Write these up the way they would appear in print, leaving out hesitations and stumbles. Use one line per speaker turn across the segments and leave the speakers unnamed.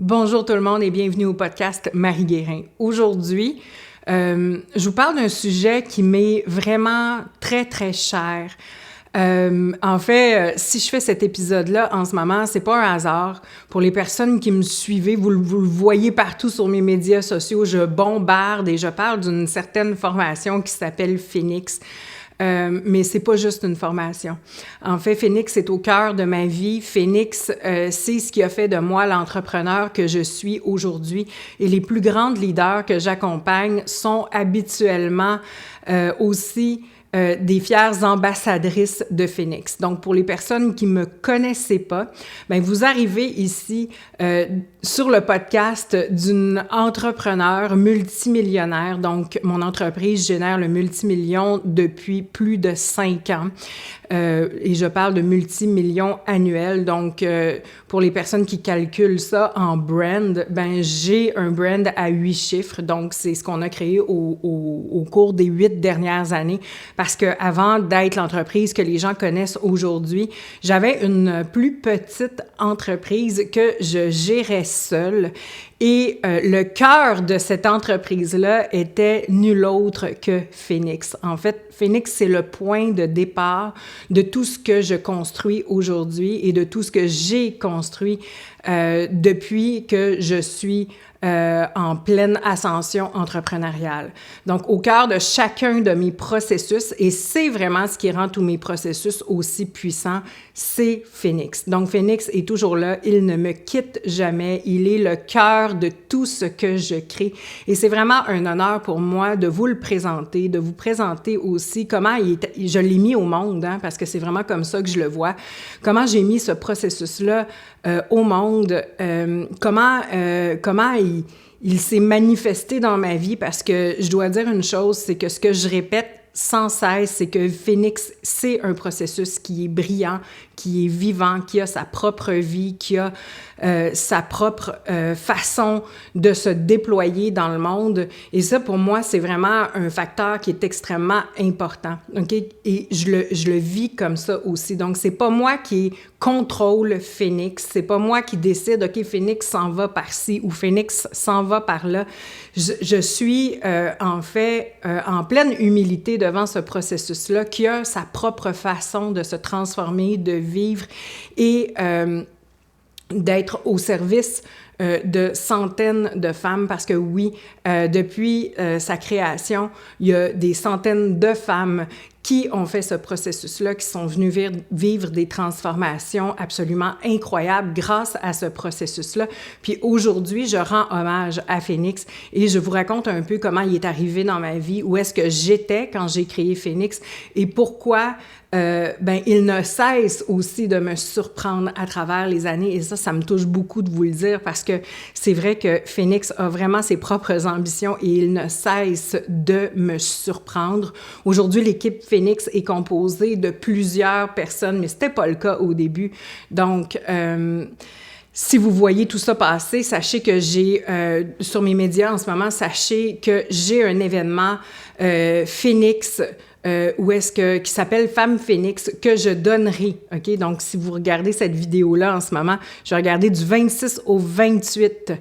Bonjour tout le monde et bienvenue au podcast Marie Guérin. Aujourd'hui, je vous parle d'un sujet qui m'est vraiment très, très cher. Si je fais cet épisode-là en ce moment, c'est pas un hasard. Pour les personnes qui me suivez, vous le voyez partout sur mes médias sociaux, je bombarde et je parle d'une certaine formation qui s'appelle Phoenix. Mais c'est pas juste une formation. En fait, Phoenix est au cœur de ma vie. Phoenix, c'est ce qui a fait de moi l'entrepreneur que je suis aujourd'hui. Et les plus grandes leaders que j'accompagne sont habituellement aussi des fières ambassadrices de Phoenix. Donc, pour les personnes qui me connaissaient pas, ben vous arrivez ici sur le podcast d'une entrepreneure multimillionnaire. Donc, mon entreprise génère le multimillion depuis plus de 5 ans. Et je parle de multimillions annuels. Donc, pour les personnes qui calculent ça en brand, ben j'ai un brand à 8 chiffres. Donc, c'est ce qu'on a créé au cours des 8 dernières années. Parce que avant d'être l'entreprise que les gens connaissent aujourd'hui, j'avais une plus petite entreprise que je gérais seule. Et le cœur de cette entreprise-là était nul autre que Phoenix. En fait, Phoenix, c'est le point de départ de tout ce que je construis aujourd'hui et de tout ce que j'ai construit depuis que je suis en pleine ascension entrepreneuriale. Donc, au cœur de chacun de mes processus, et c'est vraiment ce qui rend tous mes processus aussi puissants, c'est Phoenix. Donc, Phoenix est toujours là, il ne me quitte jamais, il est le cœur de tout ce que je crée. Et c'est vraiment un honneur pour moi de vous le présenter, de vous présenter aussi comment je l'ai mis au monde, hein, parce que c'est vraiment comme ça que je le vois, comment j'ai mis ce processus-là au monde, comment il s'est manifesté dans ma vie, parce que je dois dire une chose, c'est que ce que je répète sans cesse, c'est que Phoenix, c'est un processus qui est brillant, qui est vivant, qui a sa propre vie, qui a sa propre façon de se déployer dans le monde. Et ça, pour moi, c'est vraiment un facteur qui est extrêmement important. OK? Et je le vis comme ça aussi. Donc, c'est pas moi qui contrôle Phoenix. C'est pas moi qui décide, OK, Phoenix s'en va par-ci ou Phoenix s'en va par-là. Je suis, en pleine humilité devant ce processus-là qui a sa propre façon de se transformer, de vivre et d'être au service de centaines de femmes, parce que oui, depuis sa création, il y a des centaines de femmes qui ont fait ce processus-là, qui sont venues vivre des transformations absolument incroyables grâce à ce processus-là. Puis aujourd'hui, je rends hommage à Phoenix et je vous raconte un peu comment il est arrivé dans ma vie, où est-ce que j'étais quand j'ai créé Phoenix et pourquoi il ne cesse aussi de me surprendre à travers les années. Et ça me touche beaucoup de vous le dire, parce que c'est vrai que Phoenix a vraiment ses propres ambitions et il ne cesse de me surprendre. Aujourd'hui, l'équipe Phoenix est composée de plusieurs personnes, mais c'était pas le cas au début. Donc, si vous voyez tout ça passer, sachez que j'ai, sur mes médias en ce moment, sachez que j'ai un événement Phoenix qui s'appelle Femme Phoenix, que je donnerai, OK? Donc, si vous regardez cette vidéo-là en ce moment, je vais regarder du 26 au 28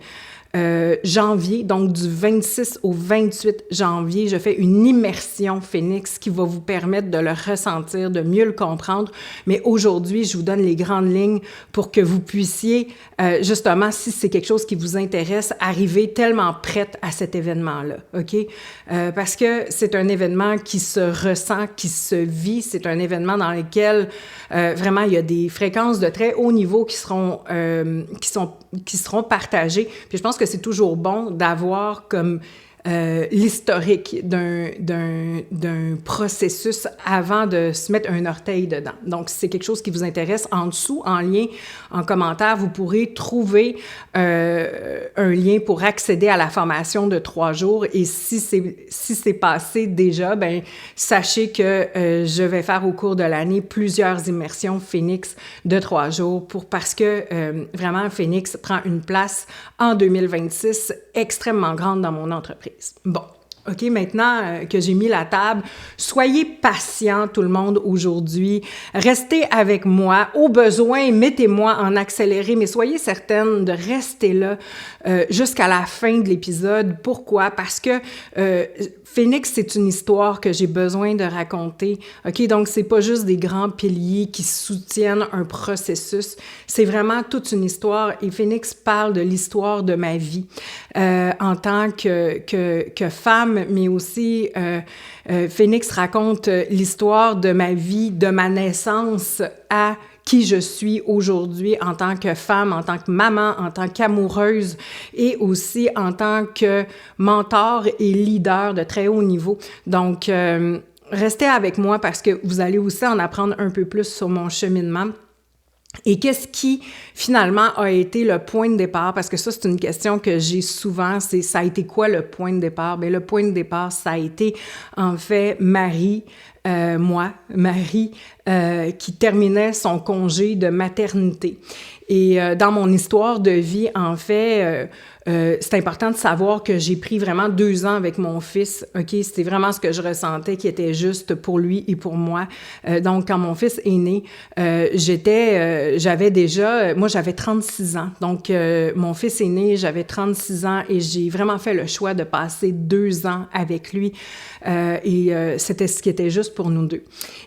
janvier, donc du 26 au 28 janvier, je fais une immersion Phoenix qui va vous permettre de le ressentir, de mieux le comprendre. Mais aujourd'hui, je vous donne les grandes lignes pour que vous puissiez, justement, si c'est quelque chose qui vous intéresse, arriver tellement prête à cet événement-là, OK? Parce que c'est un événement qui se ressent, qui se vit. C'est un événement dans lequel, vraiment, il y a des fréquences de très haut niveau qui seront partagées. Puis je pense que c'est toujours bon d'avoir comme l'historique d'un processus avant de se mettre un orteil dedans. Donc, si c'est quelque chose qui vous intéresse, en dessous, en lien, en commentaire, vous pourrez trouver un lien pour accéder à la formation de 3 jours. Et si c'est passé déjà, ben sachez que je vais faire au cours de l'année plusieurs immersions Phoenix de 3 jours parce que vraiment, Phoenix prend une place en 2026 extrêmement grande dans mon entreprise. Bon. OK, maintenant que j'ai mis la table, soyez patients tout le monde aujourd'hui. Restez avec moi. Au besoin, mettez-moi en accéléré, mais soyez certaine de rester là jusqu'à la fin de l'épisode. Pourquoi? Parce que Phénix, c'est une histoire que j'ai besoin de raconter. OK, donc c'est pas juste des grands piliers qui soutiennent un processus. C'est vraiment toute une histoire. Et Phénix parle de l'histoire de ma vie en tant que femme, mais aussi Phénix raconte l'histoire de ma vie, de ma naissance à qui je suis aujourd'hui en tant que femme, en tant que maman, en tant qu'amoureuse et aussi en tant que mentor et leader de très haut niveau. Donc, restez avec moi parce que vous allez aussi en apprendre un peu plus sur mon cheminement. Et qu'est-ce qui, finalement, a été le point de départ? Parce que ça, c'est une question que j'ai souvent, c'est ça a été quoi le point de départ? Bien, le point de départ, ça a été, en fait, Marie, qui terminait son congé de maternité. Et dans mon histoire de vie, en fait, c'est important de savoir que j'ai pris vraiment 2 ans avec mon fils. OK, c'était vraiment ce que je ressentais qui était juste pour lui et pour moi. Donc, quand mon fils est né, moi, j'avais 36 ans. Donc, mon fils est né, j'avais 36 ans et j'ai vraiment fait le choix de passer 2 ans avec lui. C'était ce qui était juste pour nous deux.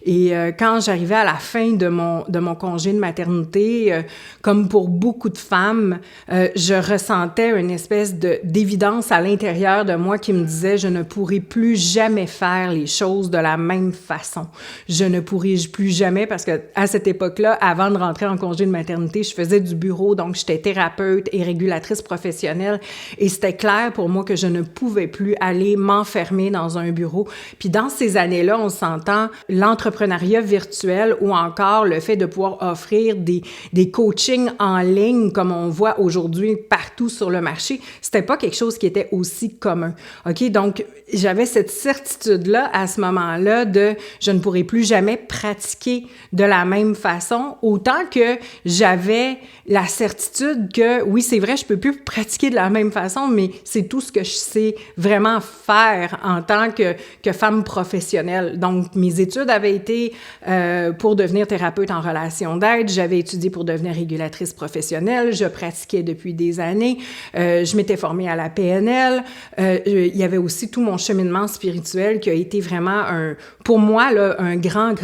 Et quand j'arrivais à la fin de mon congé de maternité, comme pour beaucoup de femmes, je ressentais une espèce d'évidence à l'intérieur de moi qui me disait « Je ne pourrai plus jamais faire les choses de la même façon. Je ne pourrai plus jamais... » Parce que à cette époque-là, avant de rentrer en congé de maternité, je faisais du bureau, donc j'étais thérapeute et régulatrice professionnelle. Et c'était clair pour moi que je ne pouvais plus aller m'enfermer dans un bureau. Puis dans ces années-là, on s'entend l'entrepreneuriat virtuel ou encore le fait de pouvoir offrir des coachings en ligne comme on voit aujourd'hui partout sur le marché, c'était pas quelque chose qui était aussi commun. OK? Donc, j'avais cette certitude-là à ce moment-là de je ne pourrai plus jamais pratiquer de la même façon, autant que j'avais la certitude que oui, c'est vrai, je peux plus pratiquer de la même façon, mais c'est tout ce que je sais vraiment faire en tant que femme professionnelle. Donc, mes études avaient été pour devenir thérapeute en relation d'aide, j'avais étudié pour devenir régulatrice professionnelle, je pratiquais depuis des années, je m'étais formée à la PNL, il y avait aussi tout mon cheminement spirituel qui a été vraiment pour moi, là, un grand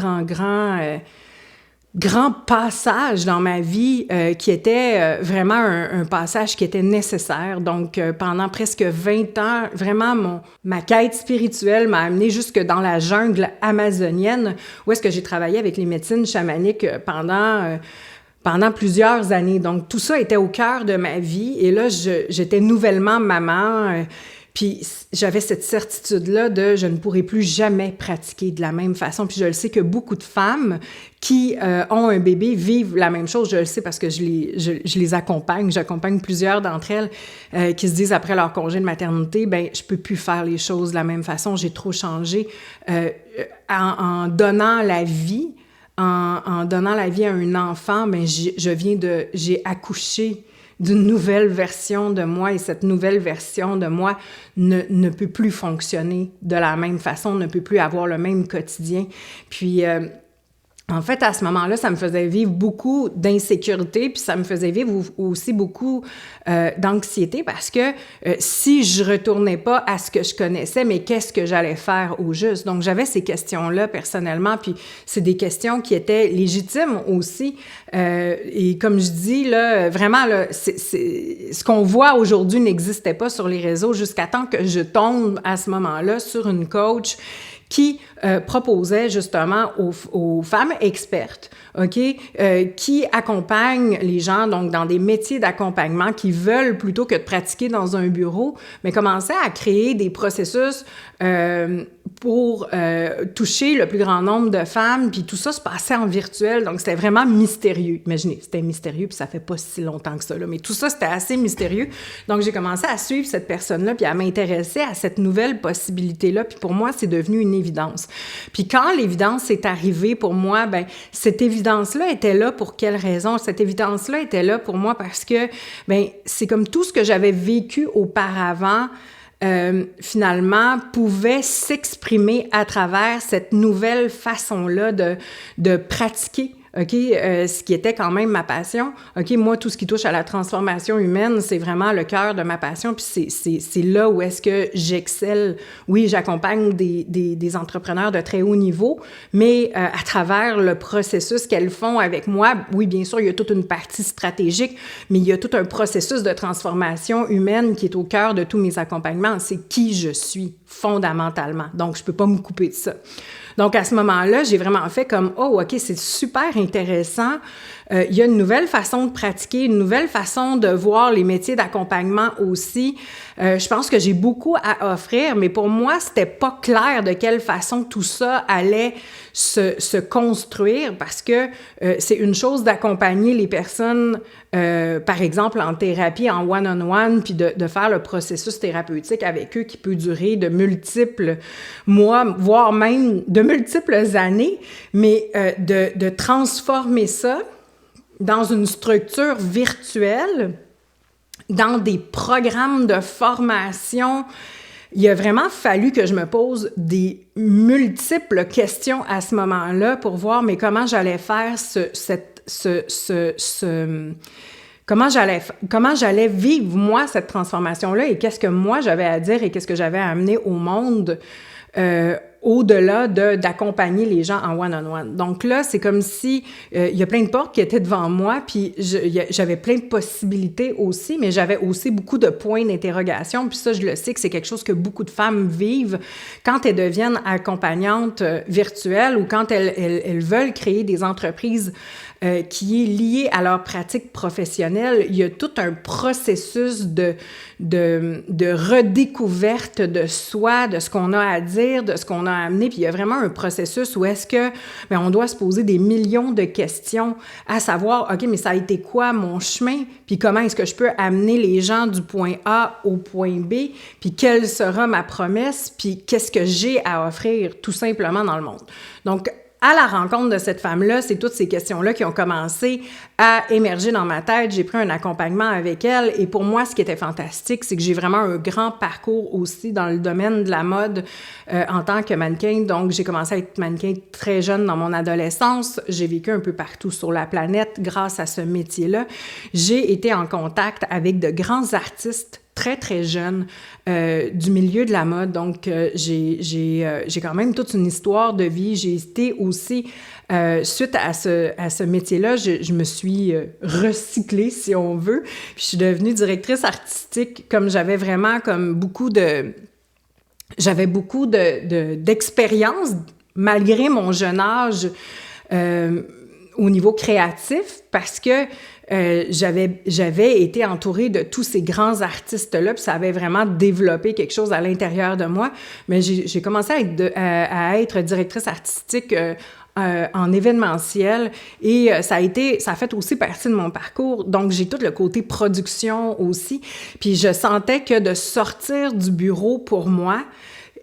passage dans ma vie qui était vraiment un passage qui était nécessaire. Donc, pendant presque 20 ans, vraiment, ma quête spirituelle m'a amenée jusque dans la jungle amazonienne où est-ce que j'ai travaillé avec les médecines chamaniques pendant plusieurs années. Donc, tout ça était au cœur de ma vie. Et là, j'étais nouvellement maman. Puis j'avais cette certitude-là de je ne pourrai plus jamais pratiquer de la même façon. Puis je le sais que beaucoup de femmes qui ont un bébé vivent la même chose. Je le sais parce que je les accompagne. J'accompagne plusieurs d'entre elles qui se disent après leur congé de maternité, ben je peux plus faire les choses de la même façon. J'ai trop changé. En donnant la vie, en donnant la vie à un enfant, ben j'ai accouché d'une nouvelle version de moi et cette nouvelle version de moi ne peut plus fonctionner de la même façon, ne peut plus avoir le même quotidien. Puis, en fait, à ce moment-là, ça me faisait vivre beaucoup d'insécurité, puis ça me faisait vivre aussi beaucoup d'anxiété parce que si je retournais pas à ce que je connaissais, mais qu'est-ce que j'allais faire au juste? Donc, j'avais ces questions-là personnellement, puis c'est des questions qui étaient légitimes aussi. Et comme je dis, là, vraiment, là, ce qu'on voit aujourd'hui n'existait pas sur les réseaux jusqu'à temps que je tombe à ce moment-là sur une coach qui proposait justement aux femmes expertes, OK, qui accompagnent les gens donc dans des métiers d'accompagnement qui veulent plutôt que de pratiquer dans un bureau, mais commencer à créer des processus pour toucher le plus grand nombre de femmes, puis tout ça se passait en virtuel, donc c'était vraiment mystérieux. Imaginez, c'était mystérieux, puis ça fait pas si longtemps que ça, là, mais tout ça, c'était assez mystérieux. Donc, j'ai commencé à suivre cette personne-là, puis à m'intéresser à cette nouvelle possibilité-là, puis pour moi, c'est devenu une évidence. Puis quand l'évidence est arrivée pour moi, ben cette évidence-là était là pour quelle raison? Cette évidence-là était là pour moi parce que, ben c'est comme tout ce que j'avais vécu auparavant finalement, pouvait s'exprimer à travers cette nouvelle façon-là de pratiquer. OK, ce qui était quand même ma passion. OK, moi, tout ce qui touche à la transformation humaine, c'est vraiment le cœur de ma passion, puis c'est là où est-ce que j'excelle. Oui, j'accompagne des entrepreneurs de très haut niveau, mais à travers le processus qu'elles font avec moi, oui, bien sûr, il y a toute une partie stratégique, mais il y a tout un processus de transformation humaine qui est au cœur de tous mes accompagnements. C'est qui je suis, fondamentalement. Donc, je peux pas me couper de ça. Donc, à ce moment-là, j'ai vraiment fait comme « Oh, OK, c'est super intéressant. Il y a une nouvelle façon de pratiquer, une nouvelle façon de voir les métiers d'accompagnement aussi. Je pense que j'ai beaucoup à offrir, mais pour moi, c'était pas clair de quelle façon tout ça allait se construire parce que c'est une chose d'accompagner les personnes, par exemple, en thérapie, en one-on-one, puis de faire le processus thérapeutique avec eux qui peut durer de multiples mois, voire même de multiples années, mais de transformer ça dans une structure virtuelle, dans des programmes de formation. Il a vraiment fallu que je me pose des multiples questions à ce moment-là pour voir mais comment j'allais faire comment j'allais vivre moi cette transformation-là et qu'est-ce que moi j'avais à dire et qu'est-ce que j'avais à amener au monde au-delà d'accompagner les gens en one-on-one. Donc là, c'est comme si il y a plein de portes qui étaient devant moi, puis j'avais plein de possibilités aussi, mais j'avais aussi beaucoup de points d'interrogation. Puis ça, je le sais que c'est quelque chose que beaucoup de femmes vivent quand elles deviennent accompagnantes virtuelles ou quand elles veulent créer des entreprises qui est lié à leur pratique professionnelle. Il y a tout un processus de redécouverte de soi, de ce qu'on a à dire, de ce qu'on a à amener. Puis il y a vraiment un processus où est-ce que on doit se poser des millions de questions à savoir, OK, mais ça a été quoi mon chemin? Puis comment est-ce que je peux amener les gens du point A au point B? Puis quelle sera ma promesse? Puis qu'est-ce que j'ai à offrir tout simplement dans le monde? Donc, à la rencontre de cette femme-là, c'est toutes ces questions-là qui ont commencé à émerger dans ma tête. J'ai pris un accompagnement avec elle et pour moi, ce qui était fantastique, c'est que j'ai vraiment un grand parcours aussi dans le domaine de la mode en tant que mannequin. Donc, j'ai commencé à être mannequin très jeune dans mon adolescence. J'ai vécu un peu partout sur la planète grâce à ce métier-là. J'ai été en contact avec de grands artistes très, très jeune du milieu de la mode. Donc, j'ai quand même toute une histoire de vie. J'ai été aussi, suite à ce métier-là, je me suis recyclée, si on veut. Puis, je suis devenue directrice artistique comme j'avais vraiment comme beaucoup d'expérience malgré mon jeune âge au niveau créatif parce que j'avais été entourée de tous ces grands artistes-là, puis ça avait vraiment développé quelque chose à l'intérieur de moi. Mais j'ai commencé à être directrice artistique en événementiel et ça a fait aussi partie de mon parcours. Donc, j'ai tout le côté production aussi. Puis je sentais que de sortir du bureau pour moi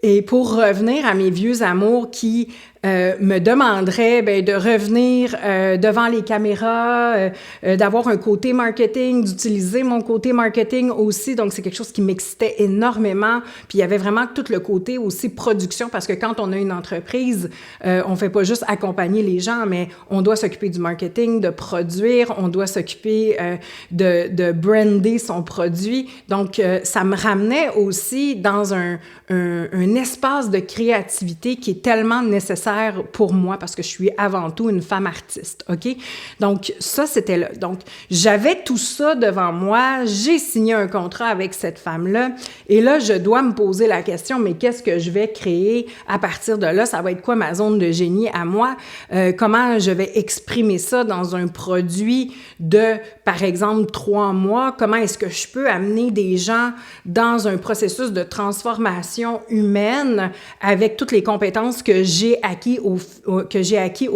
et pour revenir à mes vieux amours qui me demanderait de revenir devant les caméras, d'avoir un côté marketing, d'utiliser mon côté marketing aussi. Donc, c'est quelque chose qui m'excitait énormément. Puis, il y avait vraiment tout le côté aussi production parce que quand on a une entreprise, on fait pas juste accompagner les gens, mais on doit s'occuper du marketing, de produire, on doit s'occuper de brander son produit. Donc, ça me ramenait aussi dans un espace de créativité qui est tellement nécessaire pour moi parce que je suis avant tout une femme artiste, OK? Donc, ça, c'était là. Donc, j'avais tout ça devant moi. J'ai signé un contrat avec cette femme-là. Et là, je dois me poser la question, mais qu'est-ce que je vais créer à partir de là? Ça va être quoi ma zone de génie à moi? Comment je vais exprimer ça dans un produit de, par exemple, 3 mois? Comment est-ce que je peux amener des gens dans un processus de transformation humaine avec toutes les compétences que j'ai acquis au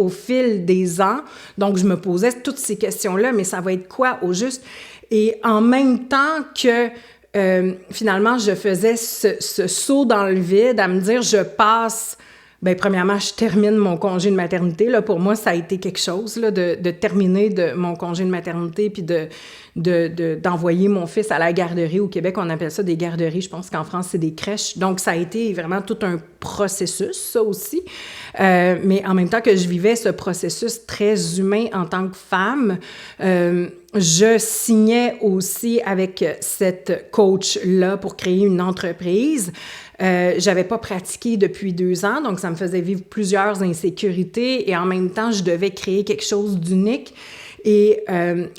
fil des ans. Donc, je me posais toutes ces questions-là, mais ça va être quoi au juste? Et en même temps que finalement, je faisais ce saut dans le vide à me dire, je passe Bien, premièrement, je termine mon congé de maternité. Là, pour moi, ça a été quelque chose là, de terminer mon congé de maternité puis d'envoyer mon fils à la garderie. Au Québec, on appelle ça des garderies. Je pense qu'en France, c'est des crèches. Donc, ça a été vraiment tout un processus, ça aussi. Mais en même temps que je vivais ce processus très humain en tant que femme, je signais aussi avec cette coach-là pour créer une entreprise. J'avais pas pratiqué depuis 2 ans, donc ça me faisait vivre plusieurs insécurités et en même temps, je devais créer quelque chose d'unique. Et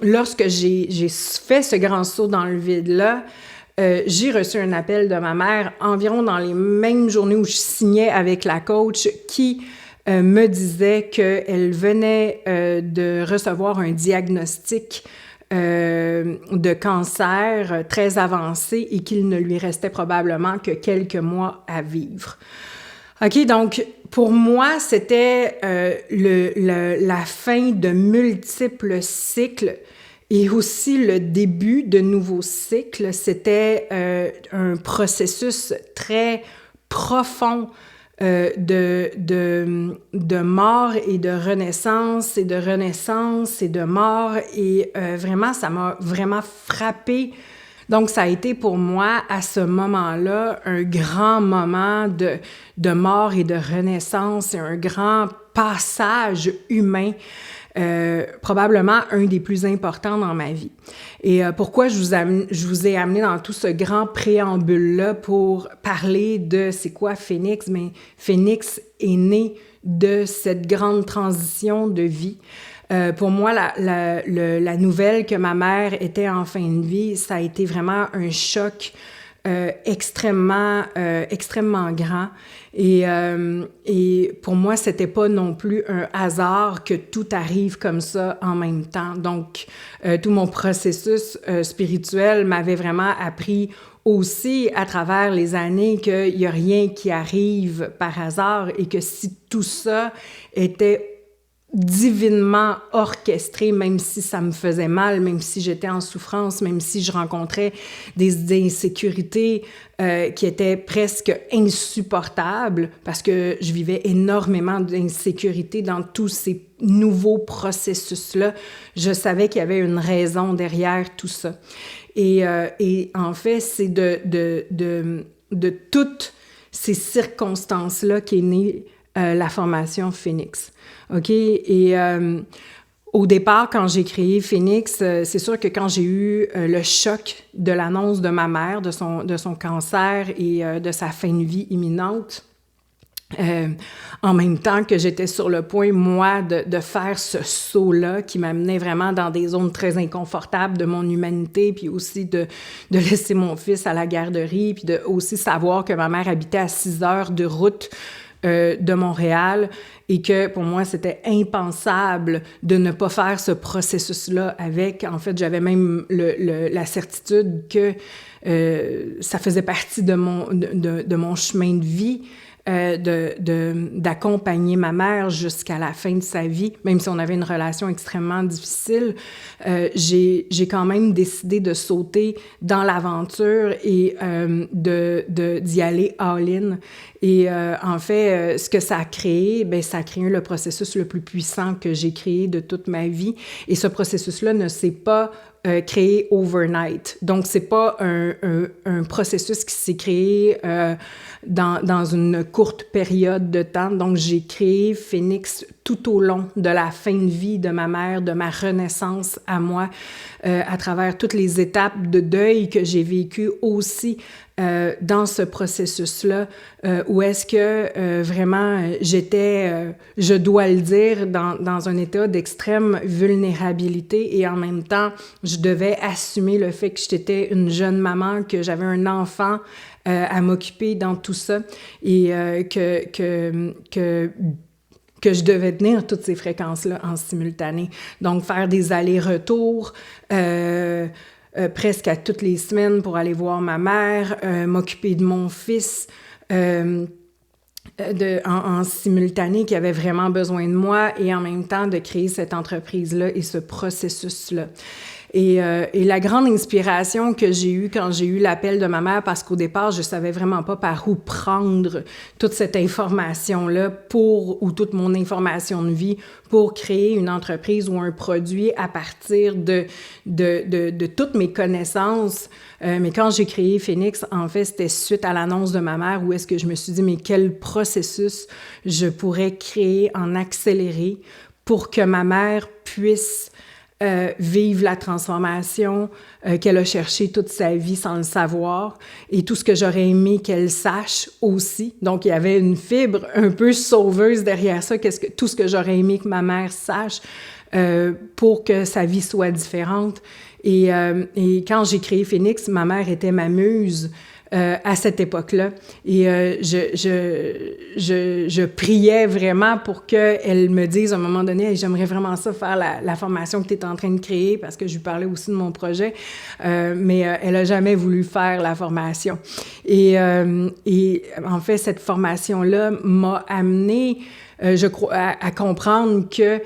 lorsque j'ai fait ce grand saut dans le vide-là, j'ai reçu un appel de ma mère environ dans les mêmes journées où je signais avec la coach qui me disait qu'elle venait de recevoir un diagnostic de cancer très avancé et qu'il ne lui restait probablement que quelques mois à vivre. OK, donc pour moi, c'était la fin de multiples cycles et aussi le début de nouveaux cycles. C'était un processus très profond de mort et de renaissance et de renaissance et de mort et vraiment, ça m'a vraiment frappée. Donc, ça a été pour moi, à ce moment-là, un grand moment de mort et de renaissance et un grand passage humain, probablement un des plus importants dans ma vie. Et pourquoi je vous ai amené dans tout ce grand préambule-là pour parler de c'est quoi Phénix? Mais Phénix est né de cette grande transition de vie. Pour moi, la nouvelle que ma mère était en fin de vie, ça a été vraiment un choc extrêmement grand. Et pour moi, c'était pas non plus un hasard que tout arrive comme ça en même temps. Donc, tout mon processus spirituel m'avait vraiment appris aussi à travers les années qu'il y a rien qui arrive par hasard et que si tout ça était divinement orchestré, même si ça me faisait mal, même si j'étais en souffrance, même si je rencontrais des insécurités qui étaient presque insupportables, parce que je vivais énormément d'insécurité dans tous ces nouveaux processus-là. Je savais qu'il y avait une raison derrière tout ça. Et en fait, c'est de toutes ces circonstances-là qu'est née la formation Phénix. OK? Et au départ, quand j'ai créé Phénix, c'est sûr que quand j'ai eu le choc de l'annonce de ma mère, de son cancer et de sa fin de vie imminente, en même temps que j'étais sur le point, moi, de faire ce saut-là qui m'amenait vraiment dans des zones très inconfortables de mon humanité, puis aussi de laisser mon fils à la garderie, puis de aussi savoir que ma mère habitait à 6 heures de route de Montréal et que pour moi, c'était impensable de ne pas faire ce processus-là avec. En fait, j'avais même la certitude que ça faisait partie de mon chemin de vie. D'accompagner ma mère jusqu'à la fin de sa vie, même si on avait une relation extrêmement difficile, j'ai quand même décidé de sauter dans l'aventure et d'y aller all-in. Et en fait, ce que ça a créé, bien, ça a créé le processus le plus puissant que j'ai créé de toute ma vie. Et ce processus-là ne s'est pas créé overnight. Donc, c'est pas un processus qui s'est créé dans une courte période de temps. Donc, j'ai créé Phénix tout au long de la fin de vie de ma mère, de ma renaissance à moi, à travers toutes les étapes de deuil que j'ai vécues aussi dans ce processus-là, où est-ce que vraiment j'étais, je dois le dire, dans un état d'extrême vulnérabilité et en même temps, je devais assumer le fait que j'étais une jeune maman, que j'avais un enfant à m'occuper dans tout ça et que je devais tenir toutes ces fréquences-là en simultané. Donc, faire des allers-retours presque à toutes les semaines pour aller voir ma mère, m'occuper de mon fils en simultané qui avait vraiment besoin de moi et en même temps de créer cette entreprise-là et ce processus-là. Et la grande inspiration que j'ai eue quand j'ai eu l'appel de ma mère, parce qu'au départ, je savais vraiment pas par où prendre toute cette information-là ou toute mon information de vie pour créer une entreprise ou un produit à partir de toutes mes connaissances. Mais quand j'ai créé Phénix, en fait, c'était suite à l'annonce de ma mère où est-ce que je me suis dit, mais quel processus je pourrais créer en accéléré pour que ma mère puisse vivre la transformation qu'elle a cherchée toute sa vie sans le savoir et tout ce que j'aurais aimé qu'elle sache aussi. Donc, il y avait une fibre un peu sauveuse derrière ça, tout ce que j'aurais aimé que ma mère sache pour que sa vie soit différente. Et quand j'ai créé Phénix, ma mère était ma muse à cette époque-là. Et je priais vraiment pour qu'elle me dise à un moment donné, hey, j'aimerais vraiment ça faire la formation que tu es en train de créer, parce que je lui parlais aussi de mon projet, mais elle n'a jamais voulu faire la formation. Et en fait, cette formation-là m'a amenée, je crois, à comprendre que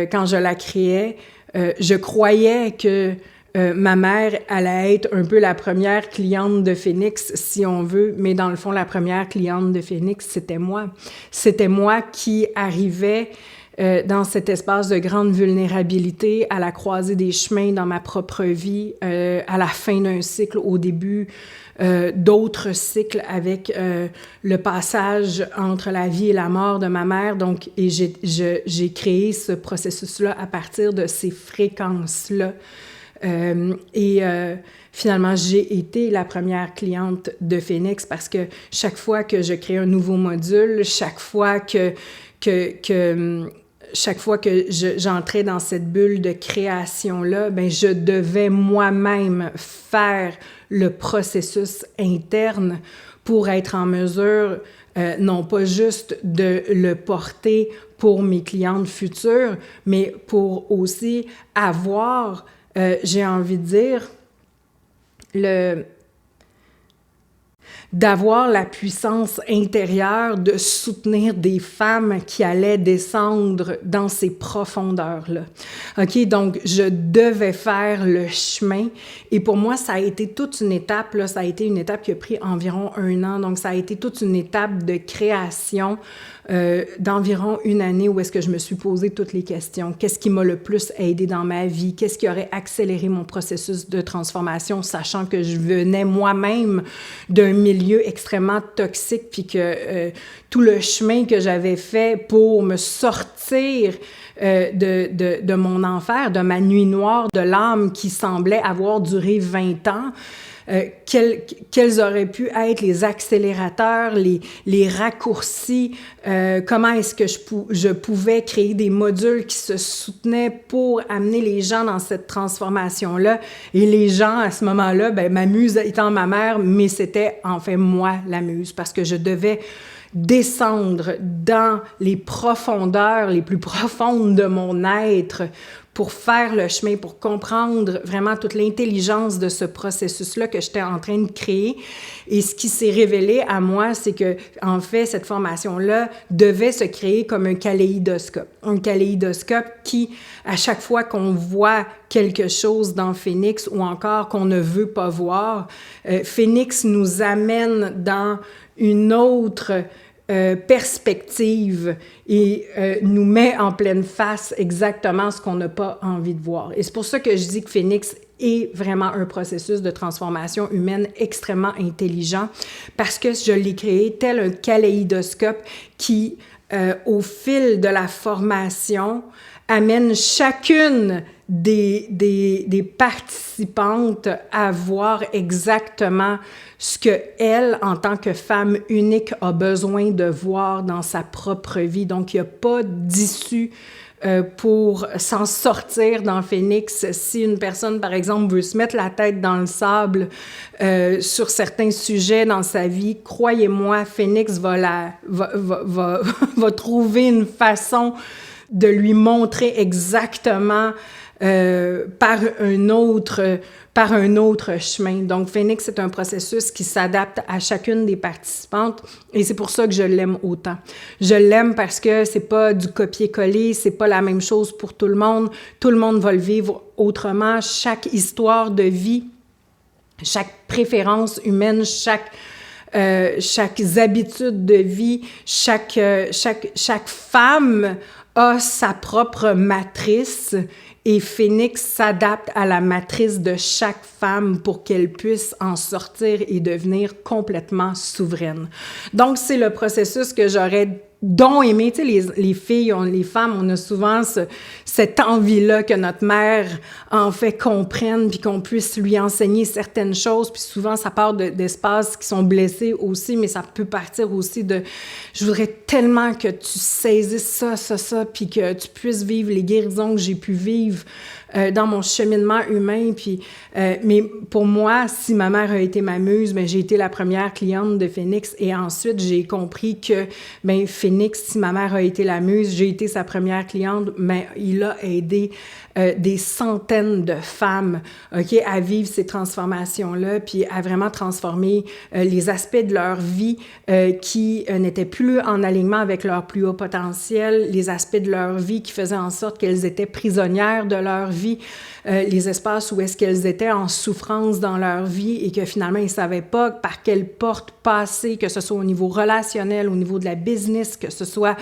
quand je la créais, je croyais que ma mère allait être un peu la première cliente de Phénix, si on veut, mais dans le fond, la première cliente de Phénix, c'était moi. C'était moi qui arrivais dans cet espace de grande vulnérabilité, à la croisée des chemins dans ma propre vie, à la fin d'un cycle, au début d'autres cycles avec le passage entre la vie et la mort de ma mère. Donc, et j'ai créé ce processus-là à partir de ces fréquences-là. Finalement, j'ai été la première cliente de Phénix parce que chaque fois que je crée un nouveau module, chaque fois que j'entrais dans cette bulle de création-là, ben je devais moi-même faire le processus interne pour être en mesure, non pas juste de le porter pour mes clientes futures, mais pour aussi avoir, j'ai envie de dire, d'avoir la puissance intérieure de soutenir des femmes qui allaient descendre dans ces profondeurs-là. OK? Donc, je devais faire le chemin. Et pour moi, ça a été toute une étape, là, ça a été une étape qui a pris environ 1 an. Donc, ça a été toute une étape de création d'environ 1 année où est-ce que je me suis posé toutes les questions. Qu'est-ce qui m'a le plus aidé dans ma vie? Qu'est-ce qui aurait accéléré mon processus de transformation, sachant que je venais moi-même d'un milieu extrêmement toxique, puis que tout le chemin que j'avais fait pour me sortir de mon enfer, de ma nuit noire, de l'âme qui semblait avoir duré 20 ans, quels auraient pu être les accélérateurs, les raccourcis, comment est-ce que je pouvais créer des modules qui se soutenaient pour amener les gens dans cette transformation-là. Et les gens, à ce moment-là, ben, ma muse étant ma mère, mais c'était en fait moi la muse, parce que je devais descendre dans les profondeurs les plus profondes de mon être pour faire le chemin, pour comprendre vraiment toute l'intelligence de ce processus-là que j'étais en train de créer. Et ce qui s'est révélé à moi, c'est que, en fait, cette formation-là devait se créer comme un kaléidoscope. Un kaléidoscope qui, à chaque fois qu'on voit quelque chose dans Phénix ou encore qu'on ne veut pas voir, Phénix nous amène dans une autre perspective et nous met en pleine face exactement ce qu'on n'a pas envie de voir. Et c'est pour ça que je dis que Phénix est vraiment un processus de transformation humaine extrêmement intelligent, parce que je l'ai créé tel un kaléidoscope qui, au fil de la formation, amène chacune des participantes à voir exactement ce qu'elle, en tant que femme unique, a besoin de voir dans sa propre vie. Donc, il n'y a pas d'issue pour s'en sortir dans Phénix. Si une personne, par exemple, veut se mettre la tête dans le sable sur certains sujets dans sa vie, croyez-moi, Phénix va trouver une façon de lui montrer exactement par un autre chemin. Donc, Phénix, c'est un processus qui s'adapte à chacune des participantes et c'est pour ça que je l'aime autant. Je l'aime parce que c'est pas du copier-coller, c'est pas la même chose pour tout le monde. Tout le monde va le vivre autrement. Chaque histoire de vie, chaque préférence humaine, chaque habitude de vie, chaque femme a sa propre matrice et Phénix s'adapte à la matrice de chaque femme pour qu'elle puisse en sortir et devenir complètement souveraine. Donc, c'est le processus que j'aurais donc aimé. Tu sais, les filles, les femmes, on a souvent cette envie-là que notre mère, en fait, comprenne puis qu'on puisse lui enseigner certaines choses. Puis souvent, ça part d'espaces qui sont blessés aussi, mais ça peut partir aussi de « je voudrais tellement que tu saisisses ça, puis que tu puisses vivre les guérisons que j'ai pu vivre dans mon cheminement humain. » Puis, mais pour moi, si ma mère a été ma muse, ben, j'ai été la première cliente de Phénix et ensuite, j'ai compris que ben, Phénix, si ma mère a été la muse, j'ai été sa première cliente, mais il a aidé des centaines de femmes, OK, à vivre ces transformations-là, puis à vraiment transformer les aspects de leur vie qui n'étaient plus en alignement avec leur plus haut potentiel, les aspects de leur vie qui faisaient en sorte qu'elles étaient prisonnières de leur vie, les espaces où est-ce qu'elles étaient en souffrance dans leur vie et que finalement, ils ne savaient pas par quelle porte passer, que ce soit au niveau relationnel, au niveau de la business, que ce soit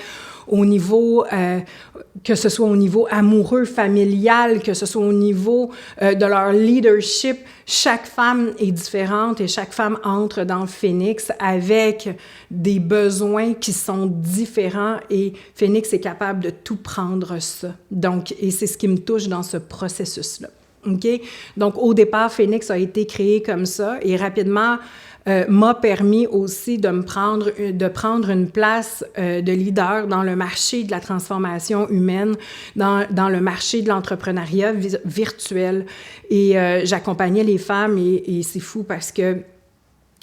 au niveau amoureux, familial, que ce soit au niveau de leur leadership. Chaque femme est différente et chaque femme entre dans Phénix avec des besoins qui sont différents et Phénix est capable de tout prendre ça. Donc, et c'est ce qui me touche dans ce processus-là. OK? Donc, au départ, Phénix a été créé comme ça et rapidement, m'a permis aussi de prendre une place de leader dans le marché de la transformation humaine, dans le marché de l'entrepreneuriat virtuel. Et j'accompagnais les femmes et c'est fou parce que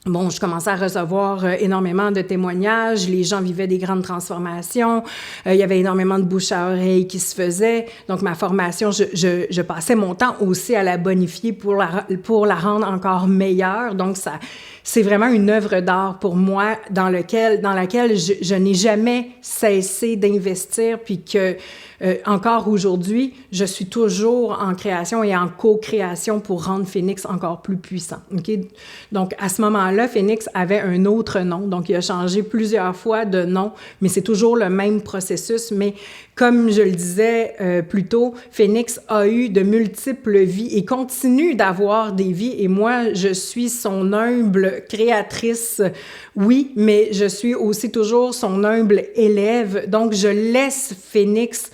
bon, je commençais à recevoir énormément de témoignages, les gens vivaient des grandes transformations, il y avait énormément de bouche à oreille qui se faisait. Donc, ma formation, je passais mon temps aussi à la bonifier pour la rendre encore meilleure. Donc, c'est vraiment une œuvre d'art pour moi dans laquelle je n'ai jamais cessé d'investir, puis que encore aujourd'hui, je suis toujours en création et en co-création pour rendre Phénix encore plus puissant. Okay? Donc, à ce moment-là, Phénix avait un autre nom. Donc, il a changé plusieurs fois de nom, mais c'est toujours le même processus. Mais comme je le disais plus tôt, Phénix a eu de multiples vies et continue d'avoir des vies. Et moi, je suis son humble créatrice, oui, mais je suis aussi toujours son humble élève. Donc, je laisse Phénix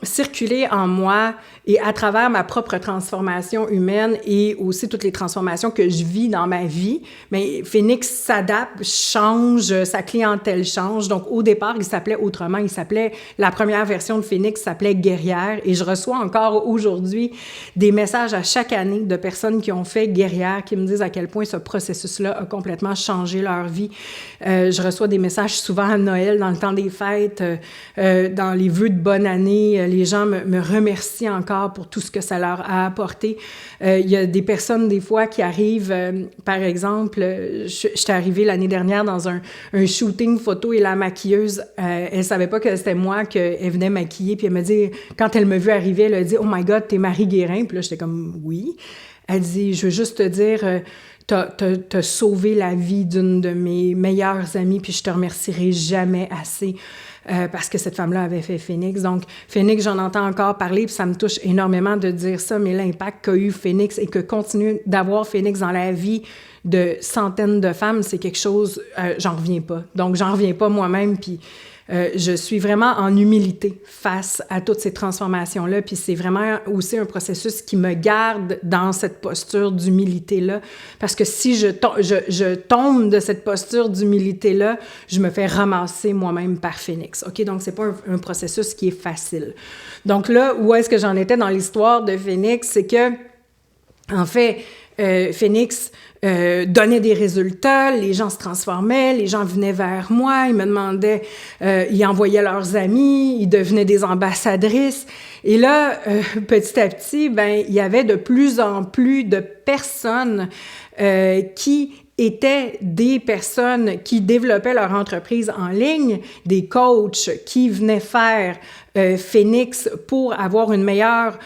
circuler en moi et à travers ma propre transformation humaine et aussi toutes les transformations que je vis dans ma vie, mais Phénix s'adapte, change, sa clientèle change. Donc, au départ, il s'appelait autrement. La première version de Phénix s'appelait Guerrière et je reçois encore aujourd'hui des messages à chaque année de personnes qui ont fait Guerrière, qui me disent à quel point ce processus-là a complètement changé leur vie. Je reçois des messages souvent à Noël, dans le temps des fêtes, dans les vœux de bonne année. Les gens me remercient encore pour tout ce que ça leur a apporté. Il y a des personnes, des fois, qui arrivent, par exemple, j'étais arrivée l'année dernière dans un shooting photo et la maquilleuse, elle savait pas que c'était moi qu'elle venait maquiller, puis elle me dit, quand elle m'a vu arriver, elle a dit « Oh my God, t'es Marie Guérin », puis là, j'étais comme « Oui ». Elle dit « Je veux juste te dire... T'as sauvé la vie d'une de mes meilleures amies, puis je te remercierai jamais assez parce que cette femme-là avait fait Phénix. » Donc, Phénix, j'en entends encore parler, puis ça me touche énormément de dire ça, mais l'impact qu'a eu Phénix et que continue d'avoir Phénix dans la vie de centaines de femmes, c'est quelque chose, j'en reviens pas. Donc, j'en reviens pas moi-même, puis je suis vraiment en humilité face à toutes ces transformations-là, puis c'est vraiment aussi un processus qui me garde dans cette posture d'humilité-là, parce que si je tombe de cette posture d'humilité-là, je me fais ramasser moi-même par Phénix, OK? Donc, c'est pas un processus qui est facile. Donc là, où est-ce que j'en étais dans l'histoire de Phénix, c'est que, en fait, Phoenix donnait des résultats, les gens se transformaient, les gens venaient vers moi, ils me demandaient, ils envoyaient leurs amis, ils devenaient des ambassadrices. Et là, petit à petit, il y avait de plus en plus de personnes qui étaient des personnes qui développaient leur entreprise en ligne, des coachs qui venaient faire Phoenix pour avoir une meilleure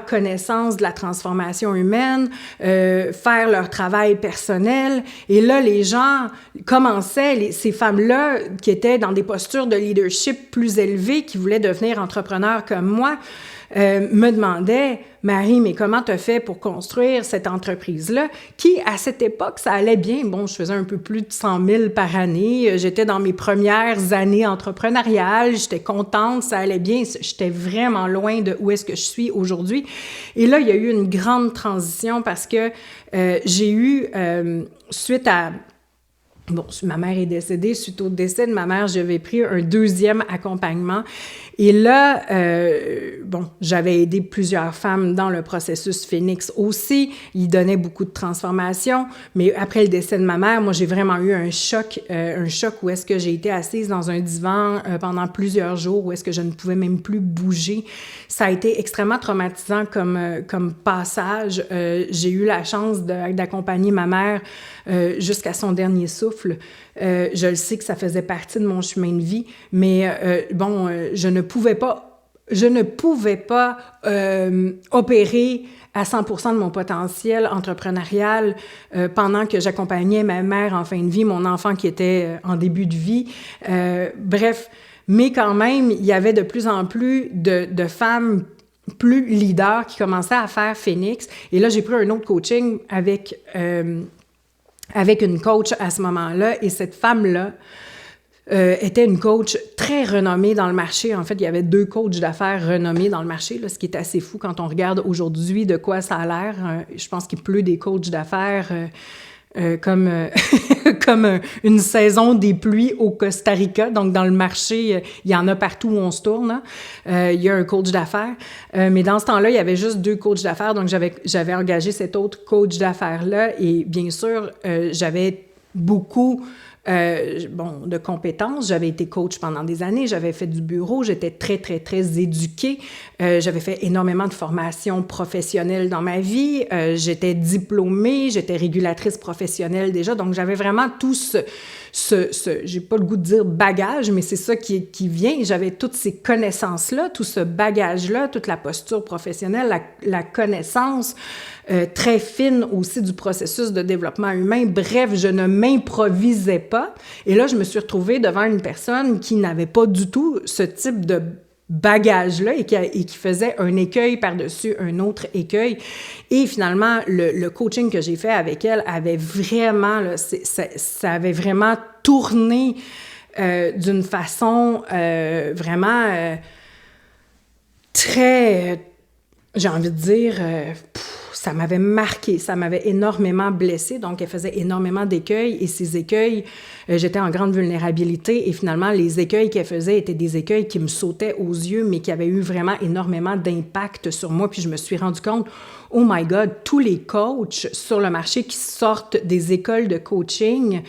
connaissance de la transformation humaine, faire leur travail personnel. Et là, les gens commençaient, ces femmes-là qui étaient dans des postures de leadership plus élevées, qui voulaient devenir entrepreneurs comme moi, me demandaient, Marie, mais comment tu as fait pour construire cette entreprise-là? Qui, à cette époque, ça allait bien. Bon, je faisais un peu plus de 100 000 par année. J'étais dans mes premières années entrepreneuriales. J'étais contente, ça allait bien. J'étais vraiment loin de où est-ce que je suis aujourd'hui. Et là, il y a eu une grande transition parce que j'ai eu, suite à... Bon, ma mère est décédée. Suite au décès de ma mère, j'avais pris un deuxième accompagnement. Et là, j'avais aidé plusieurs femmes dans le processus Phoenix aussi. Il donnait beaucoup de transformations. Mais après le décès de ma mère, moi, j'ai vraiment eu un choc où est-ce que j'ai été assise dans un divan pendant plusieurs jours, où est-ce que je ne pouvais même plus bouger. Ça a été extrêmement traumatisant comme passage. J'ai eu la chance d'accompagner ma mère jusqu'à son dernier souffle. Je le sais que ça faisait partie de mon chemin de vie, mais je ne pouvais pas opérer à 100% de mon potentiel entrepreneurial pendant que j'accompagnais ma mère en fin de vie, mon enfant qui était en début de vie. Bref, mais quand même, il y avait de plus en plus de femmes plus leaders qui commençaient à faire Phoenix. Et là, j'ai pris un autre coaching avec une coach à ce moment-là, et cette femme-là était une coach très renommée dans le marché. En fait, il y avait 2 coachs d'affaires renommés dans le marché, là, ce qui est assez fou quand on regarde aujourd'hui de quoi ça a l'air. Je pense qu'il pleut des coachs d'affaires comme une saison des pluies au Costa Rica. Donc, dans le marché, il y en a partout où on se tourne. Il y a un coach d'affaires. Mais dans ce temps-là, il y avait juste 2 coachs d'affaires. Donc, j'avais engagé cet autre coach d'affaires-là. Et bien sûr, j'avais beaucoup de compétences. J'avais été coach pendant des années, j'avais fait du bureau, j'étais très, très, très éduquée. J'avais fait énormément de formations professionnelles dans ma vie. J'étais diplômée, j'étais régulatrice professionnelle déjà. Donc, j'avais vraiment tout j'ai pas le goût de dire bagage, mais c'est ça qui vient. J'avais toutes ces connaissances-là, tout ce bagage-là, toute la posture professionnelle, la connaissance très fine aussi du processus de développement humain. Bref, je ne m'improvisais pas. Et là, je me suis retrouvée devant une personne qui n'avait pas du tout ce type de bagage-là et qui faisait un écueil par-dessus un autre écueil. Et finalement, le coaching que j'ai fait avec elle avait vraiment, là, ça avait vraiment tourné d'une façon vraiment très, j'ai envie de dire, ça m'avait marqué, ça m'avait énormément blessée. Donc, elle faisait énormément d'écueils et ces écueils, j'étais en grande vulnérabilité et finalement, les écueils qu'elle faisait étaient des écueils qui me sautaient aux yeux, mais qui avaient eu vraiment énormément d'impact sur moi. Puis je me suis rendu compte, oh my God, tous les coachs sur le marché qui sortent des écoles de coaching,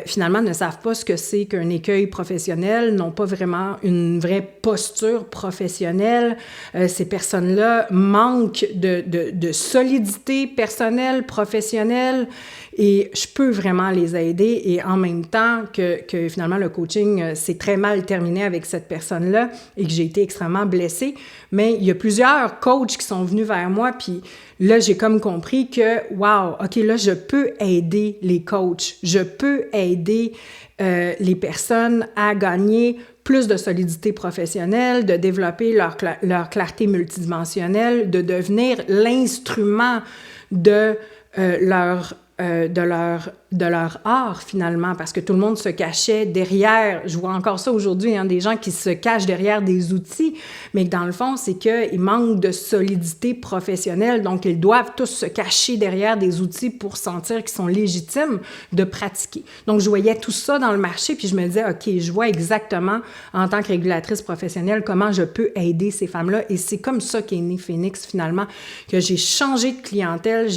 finalement, ne savent pas ce que c'est qu'un écueil professionnel, n'ont pas vraiment une vraie posture professionnelle. Ces personnes-là manquent de solidité personnelle, professionnelle, et je peux vraiment les aider. Et en même temps que finalement, le coaching s'est très mal terminé avec cette personne-là et que j'ai été extrêmement blessée. Mais il y a plusieurs coachs qui sont venus vers moi, puis là, j'ai comme compris que, wow, OK, là, je peux aider les coachs. Je peux aider les personnes à gagner plus de solidité professionnelle, de développer leur clarté multidimensionnelle, de devenir l'instrument de leur de leur art, finalement, parce que tout le monde se cachait derrière, je vois encore ça aujourd'hui, des gens qui se cachent derrière des outils, mais que dans le fond, c'est qu'ils manquent de solidité professionnelle, donc ils doivent tous se cacher derrière des outils pour sentir qu'ils sont légitimes de pratiquer. Donc, je voyais tout ça dans le marché, puis je me disais, OK, je vois exactement, en tant que régulatrice professionnelle, comment je peux aider ces femmes-là, et c'est comme ça qu'est né Phoenix, finalement, que j'ai changé de clientèle,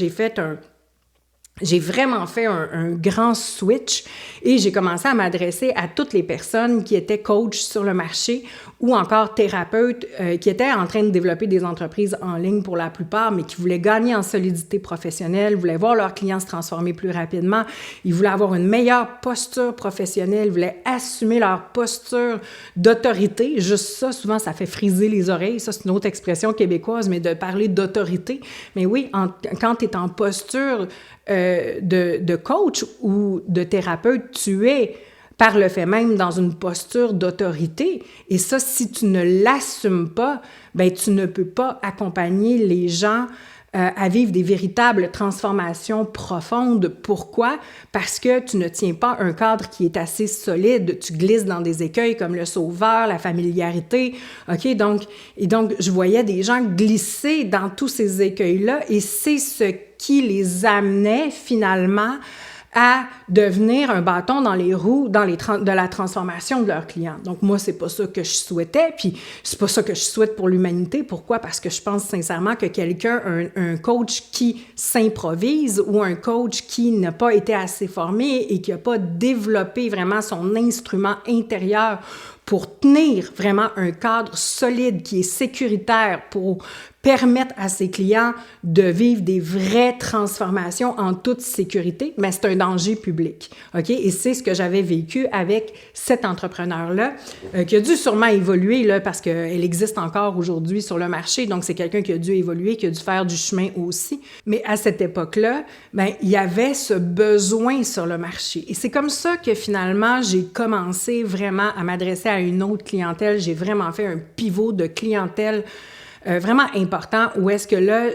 j'ai vraiment fait un grand switch et j'ai commencé à m'adresser à toutes les personnes qui étaient coachs sur le marché ou encore thérapeutes qui étaient en train de développer des entreprises en ligne pour la plupart, mais qui voulaient gagner en solidité professionnelle, voulaient voir leurs clients se transformer plus rapidement, ils voulaient avoir une meilleure posture professionnelle, ils voulaient assumer leur posture d'autorité. Juste ça, souvent, ça fait friser les oreilles. Ça, c'est une autre expression québécoise, mais de parler d'autorité. Mais oui, quand tu es en posture de coach ou de thérapeute, tu es par le fait même dans une posture d'autorité. Et ça, si tu ne l'assumes pas, ben tu ne peux pas accompagner les gens à vivre des véritables transformations profondes. Pourquoi? Parce que tu ne tiens pas un cadre qui est assez solide. Tu glisses dans des écueils comme le sauveur, la familiarité. OK? Donc, je voyais des gens glisser dans tous ces écueils-là et c'est ce qui les amenait finalement à devenir un bâton dans les roues de la transformation de leurs clients. Donc moi, c'est pas ça que je souhaitais, puis c'est pas ça que je souhaite pour l'humanité. Pourquoi? Parce que je pense sincèrement que quelqu'un, un coach qui s'improvise ou un coach qui n'a pas été assez formé et qui n'a pas développé vraiment son instrument intérieur pour tenir vraiment un cadre solide qui est sécuritaire pour permettre à ses clients de vivre des vraies transformations en toute sécurité, mais c'est un danger public. OK? Et c'est ce que j'avais vécu avec cet entrepreneur-là, qui a dû sûrement évoluer, là, parce qu'elle existe encore aujourd'hui sur le marché, donc c'est quelqu'un qui a dû évoluer, qui a dû faire du chemin aussi. Mais à cette époque-là, il y avait ce besoin sur le marché. Et c'est comme ça que finalement, j'ai commencé vraiment à m'adresser à une autre clientèle. J'ai vraiment fait un pivot de clientèle vraiment important, où est-ce que là,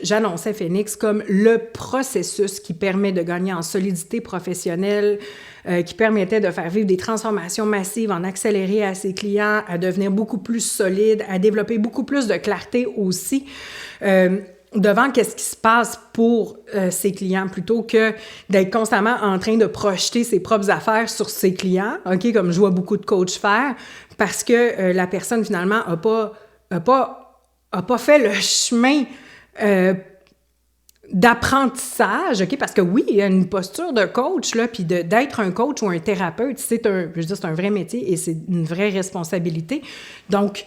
j'annonçais Phoenix comme le processus qui permet de gagner en solidité professionnelle, qui permettait de faire vivre des transformations massives, en accélérer à ses clients, à devenir beaucoup plus solide, à développer beaucoup plus de clarté aussi, devant qu'est-ce qui se passe pour ses clients, plutôt que d'être constamment en train de projeter ses propres affaires sur ses clients, OK, comme je vois beaucoup de coachs faire, parce que la personne, finalement, a pas fait le chemin d'apprentissage, OK? Parce que oui, il y a une posture de coach, là, puis d'être un coach ou un thérapeute, c'est un vrai métier et c'est une vraie responsabilité. Donc,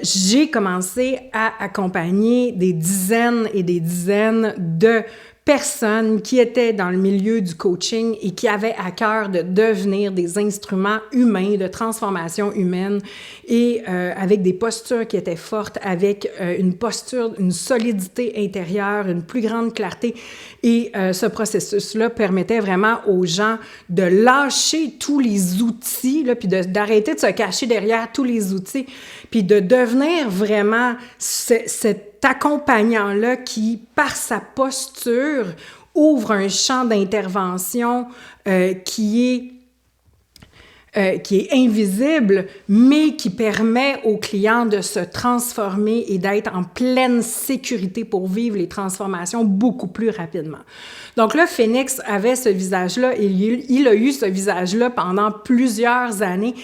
j'ai commencé à accompagner des dizaines et des dizaines de personnes qui étaient dans le milieu du coaching et qui avaient à cœur de devenir des instruments humains de transformation humaine et avec des postures qui étaient fortes, avec une solidité intérieure, une plus grande clarté. Et ce processus-là permettait vraiment aux gens de lâcher tous les outils, là, puis d'arrêter de se cacher derrière tous les outils, puis de devenir vraiment cet accompagnant-là qui, par sa posture, ouvre un champ d'intervention qui est invisible, mais qui permet aux clients de se transformer et d'être en pleine sécurité pour vivre les transformations beaucoup plus rapidement. Donc là, Phoenix avait ce visage-là, et il a eu ce visage-là pendant plusieurs années.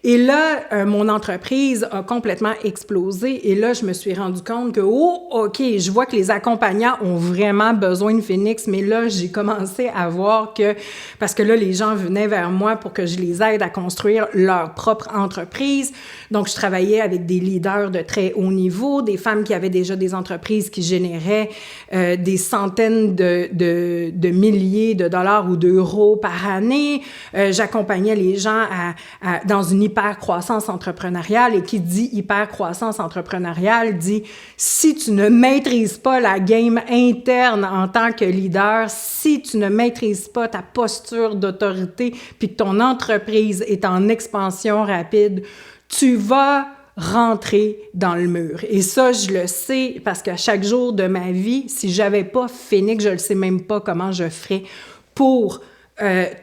Et là, mon entreprise a complètement explosé. Et là, je me suis rendu compte que, OK, je vois que les accompagnants ont vraiment besoin de Phoenix. Mais là, j'ai commencé à voir que, parce que là, les gens venaient vers moi pour que je les aide à construire leur propre entreprise. Donc, je travaillais avec des leaders de très haut niveau, des femmes qui avaient déjà des entreprises qui généraient des centaines de milliers de dollars ou d'euros par année. J'accompagnais les gens dans une hyper-croissance entrepreneuriale, et qui dit hyper-croissance entrepreneuriale dit si tu ne maîtrises pas la game interne en tant que leader, si tu ne maîtrises pas ta posture d'autorité puis que ton entreprise est en expansion rapide, tu vas rentrer dans le mur. Et ça, je le sais parce qu'à chaque jour de ma vie, si j'avais pas Phénix, je ne sais même pas comment je ferais pour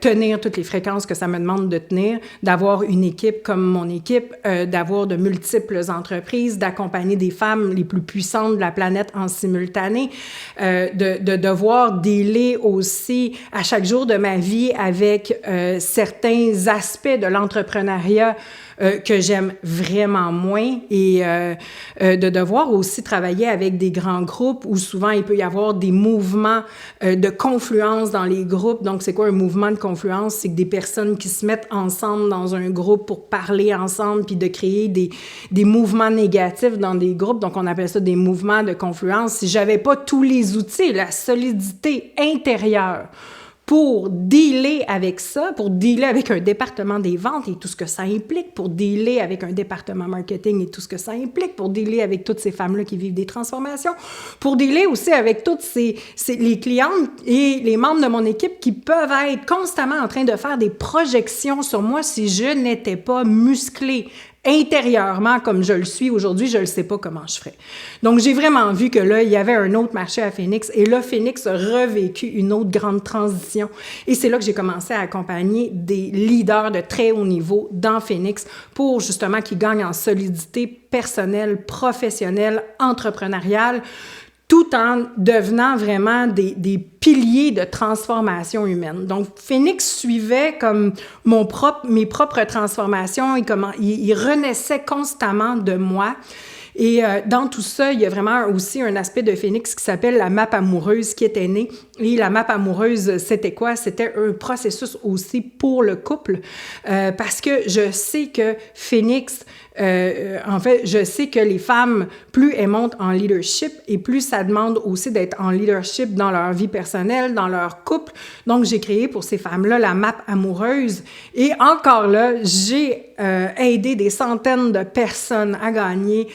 tenir toutes les fréquences que ça me demande de tenir, d'avoir une équipe comme mon équipe, d'avoir de multiples entreprises, d'accompagner des femmes les plus puissantes de la planète en simultané, de devoir dealer aussi à chaque jour de ma vie avec certains aspects de l'entrepreneuriat que j'aime vraiment moins et de devoir aussi travailler avec des grands groupes où souvent il peut y avoir des mouvements de confluence dans les groupes. Donc, c'est quoi un mouvement de confluence? C'est que des personnes qui se mettent ensemble dans un groupe pour parler ensemble puis de créer des mouvements négatifs dans des groupes. Donc, on appelle ça des mouvements de confluence. Si j'avais pas tous les outils, la solidité intérieure pour dealer avec ça, pour dealer avec un département des ventes et tout ce que ça implique, pour dealer avec un département marketing et tout ce que ça implique, pour dealer avec toutes ces femmes-là qui vivent des transformations, pour dealer aussi avec toutes les clientes et les membres de mon équipe qui peuvent être constamment en train de faire des projections sur moi si je n'étais pas musclée intérieurement comme je le suis aujourd'hui, je ne le sais pas comment je ferais. Donc, j'ai vraiment vu que là, il y avait un autre marché à Phénix et là, Phénix a revécu une autre grande transition. Et c'est là que j'ai commencé à accompagner des leaders de très haut niveau dans Phénix pour justement qu'ils gagnent en solidité personnelle, professionnelle, entrepreneuriale, tout en devenant vraiment des piliers de transformation humaine. Donc, Phénix suivait comme mes propres transformations et comment il renaissait constamment de moi. Et dans tout ça, il y a vraiment aussi un aspect de Phénix qui s'appelle la map amoureuse qui était née. Et la map amoureuse, c'était quoi? C'était un processus aussi pour le couple parce que je sais que Phénix, en fait, je sais que les femmes, plus elles montent en leadership et plus ça demande aussi d'être en leadership dans leur vie personnelle, dans leur couple. Donc, j'ai créé pour ces femmes-là la map amoureuse. Et encore là, j'ai aidé des centaines de personnes à gagner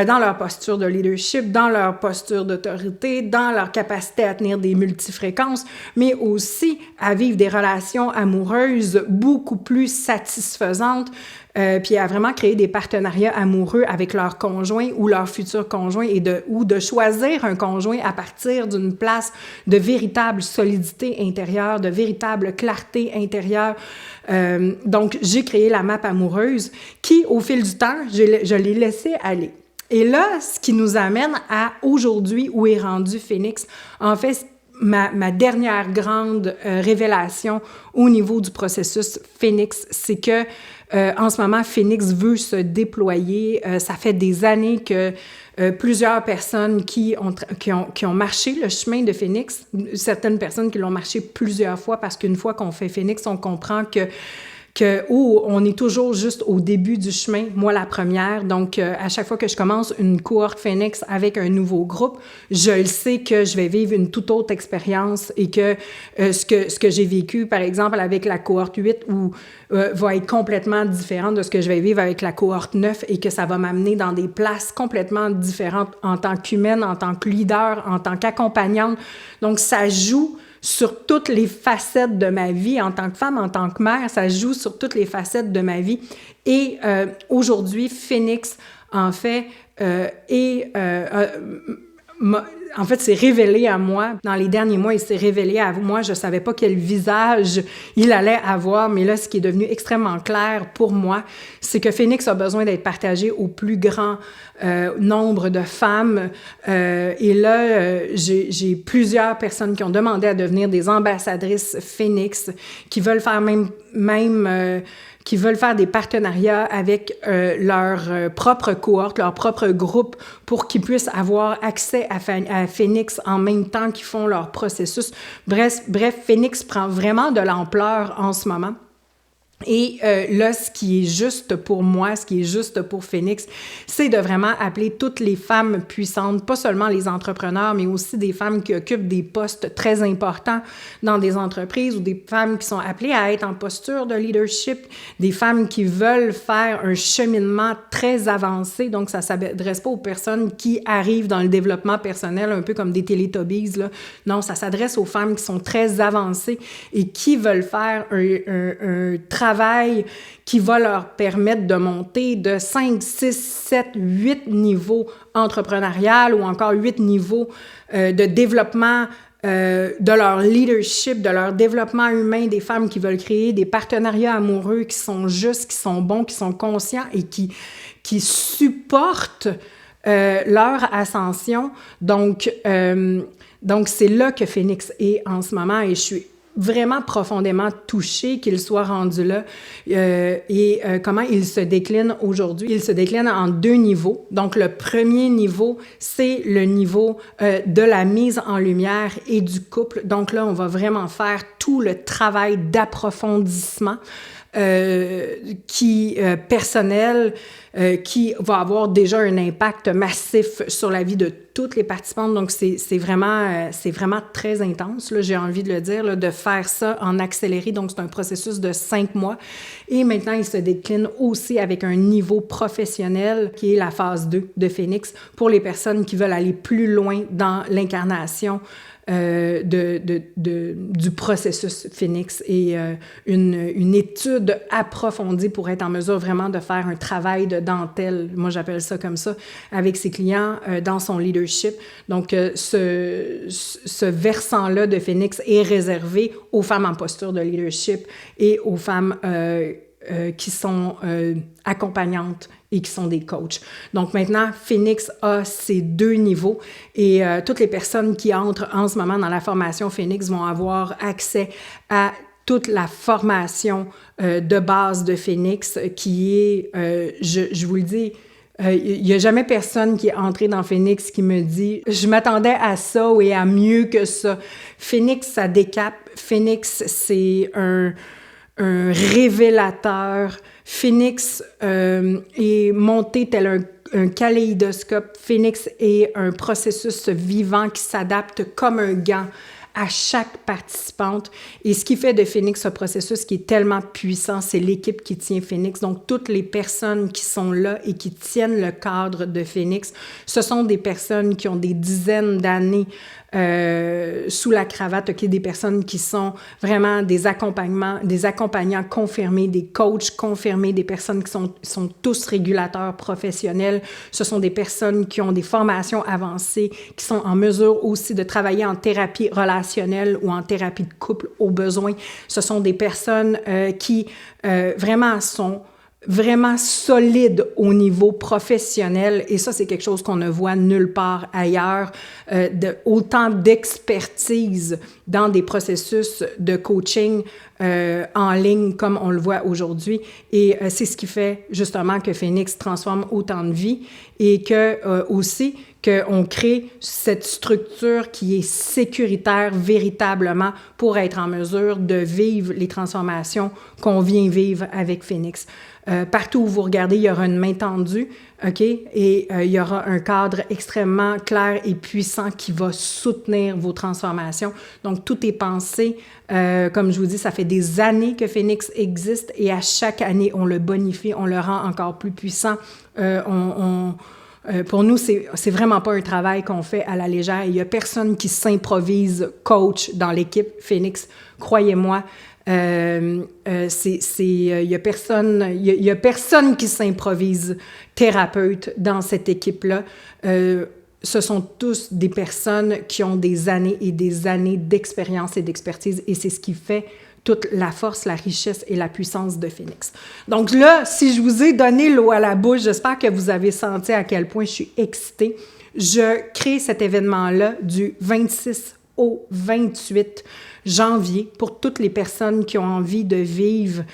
dans leur posture de leadership, dans leur posture d'autorité, dans leur capacité à tenir des multifréquences, mais aussi à vivre des relations amoureuses beaucoup plus satisfaisantes, puis à vraiment créer des partenariats amoureux avec leur conjoint ou leur futur conjoint ou de choisir un conjoint à partir d'une place de véritable solidité intérieure, de véritable clarté intérieure. Donc, j'ai créé la map amoureuse qui, au fil du temps, je l'ai laissée aller. Et là, ce qui nous amène à aujourd'hui où est rendu Phénix, en fait, ma dernière grande révélation au niveau du processus Phénix, c'est que en ce moment, Phénix veut se déployer. Ça fait des années que plusieurs personnes qui ont marché le chemin de Phénix, certaines personnes qui l'ont marché plusieurs fois parce qu'une fois qu'on fait Phénix, on comprend que on est toujours juste au début du chemin, moi la première. Donc, à chaque fois que je commence une cohorte Phénix avec un nouveau groupe, je le sais que je vais vivre une toute autre expérience et que ce que j'ai vécu, par exemple, avec la cohorte 8 va être complètement différent de ce que je vais vivre avec la cohorte 9 et que ça va m'amener dans des places complètement différentes en tant qu'humaine, en tant que leader, en tant qu'accompagnante. Donc, ça joue sur toutes les facettes de ma vie en tant que femme, en tant que mère, ça joue sur toutes les facettes de ma vie. Et aujourd'hui, Phénix, en fait, en fait, s'est révélé à moi. Dans les derniers mois, il s'est révélé à moi. Je ne savais pas quel visage il allait avoir, mais là, ce qui est devenu extrêmement clair pour moi, c'est que Phénix a besoin d'être partagé au plus grand nombre de femmes. Et là, j'ai plusieurs personnes qui ont demandé à devenir des ambassadrices Phénix, qui veulent faire qui veulent faire des partenariats avec leur propre cohorte, leur propre groupe, pour qu'ils puissent avoir accès à Phénix en même temps qu'ils font leur processus. Bref, Phénix prend vraiment de l'ampleur en ce moment. Et là, ce qui est juste pour moi, ce qui est juste pour Phénix, c'est de vraiment appeler toutes les femmes puissantes, pas seulement les entrepreneurs, mais aussi des femmes qui occupent des postes très importants dans des entreprises ou des femmes qui sont appelées à être en posture de leadership, des femmes qui veulent faire un cheminement très avancé. Donc, ça ne s'adresse pas aux personnes qui arrivent dans le développement personnel, un peu comme des Teletubbies, là. Non, ça s'adresse aux femmes qui sont très avancées et qui veulent faire un travail travail qui va leur permettre de monter de 5, 6, 7, 8 niveaux entrepreneurial ou encore 8 niveaux de développement de leur leadership, de leur développement humain, des femmes qui veulent créer des partenariats amoureux qui sont justes, qui sont bons, qui sont conscients et qui supportent leur ascension. Donc, c'est là que Phoenix est en ce moment et je suis vraiment profondément touchée qu'il soit rendu là comment il se décline aujourd'hui. Il se décline en 2 niveaux. Donc, le premier niveau, c'est le niveau de la mise en lumière et du couple. Donc là, on va vraiment faire tout le travail d'approfondissement personnel, qui va avoir déjà un impact massif sur la vie de toutes les participantes. Donc, c'est vraiment très intense, là, j'ai envie de le dire, là, de faire ça en accéléré. Donc, c'est un processus de 5 mois. Et maintenant, il se décline aussi avec un niveau professionnel qui est la phase 2 de Phoenix pour les personnes qui veulent aller plus loin dans l'incarnation du processus Phoenix et une étude approfondie pour être en mesure vraiment de faire un travail de dentelle, moi j'appelle ça comme ça, avec ses clients dans son leadership. Donc, ce versant-là de Phoenix est réservé aux femmes en posture de leadership et aux femmes qui sont accompagnantes et qui sont des coachs. Donc maintenant, Phoenix a ces 2 niveaux et toutes les personnes qui entrent en ce moment dans la formation Phoenix vont avoir accès à toute la formation de base de Phoenix qui est, je vous le dis, il n'y a jamais personne qui est entré dans Phoenix qui me dit « Je m'attendais à ça et à mieux que ça ». Phoenix, ça décape. Phoenix, c'est un révélateur. Phoenix est monté tel un kaléidoscope. Phoenix est un processus vivant qui s'adapte comme un gant à chaque participante. Et ce qui fait de Phoenix ce processus qui est tellement puissant, c'est l'équipe qui tient Phoenix. Donc, toutes les personnes qui sont là et qui tiennent le cadre de Phoenix, ce sont des personnes qui ont des dizaines d'années sous la cravate, okay, des personnes qui sont vraiment des accompagnants confirmés, des coachs confirmés, des personnes qui sont tous régulateurs professionnels. Ce sont des personnes qui ont des formations avancées, qui sont en mesure aussi de travailler en thérapie relationnelle ou en thérapie de couple au besoin. Ce sont des personnes qui vraiment sont vraiment solide au niveau professionnel et ça, c'est quelque chose qu'on ne voit nulle part ailleurs. Autant d'expertise dans des processus de coaching en ligne comme on le voit aujourd'hui. Et c'est ce qui fait justement que Phoenix transforme autant de vies et que aussi qu'on crée cette structure qui est sécuritaire véritablement pour être en mesure de vivre les transformations qu'on vient vivre avec Phoenix. Partout où vous regardez, il y aura une main tendue, OK? Et il y aura un cadre extrêmement clair et puissant qui va soutenir vos transformations. Donc, tout est pensé. Comme je vous dis, ça fait des années que Phoenix existe et à chaque année, on le bonifie, on le rend encore plus puissant. Pour nous, c'est vraiment pas un travail qu'on fait à la légère. Il y a personne qui s'improvise coach dans l'équipe Phoenix. Croyez-moi, il y a personne qui s'improvise thérapeute dans cette équipe-là. Ce sont tous des personnes qui ont des années et des années d'expérience et d'expertise et c'est ce qui fait toute la force, la richesse et la puissance de Phoenix. Donc là, si je vous ai donné l'eau à la bouche, j'espère que vous avez senti à quel point je suis excitée. Je crée cet événement-là du 26 au 28 janvier pour toutes les personnes qui ont envie de vivre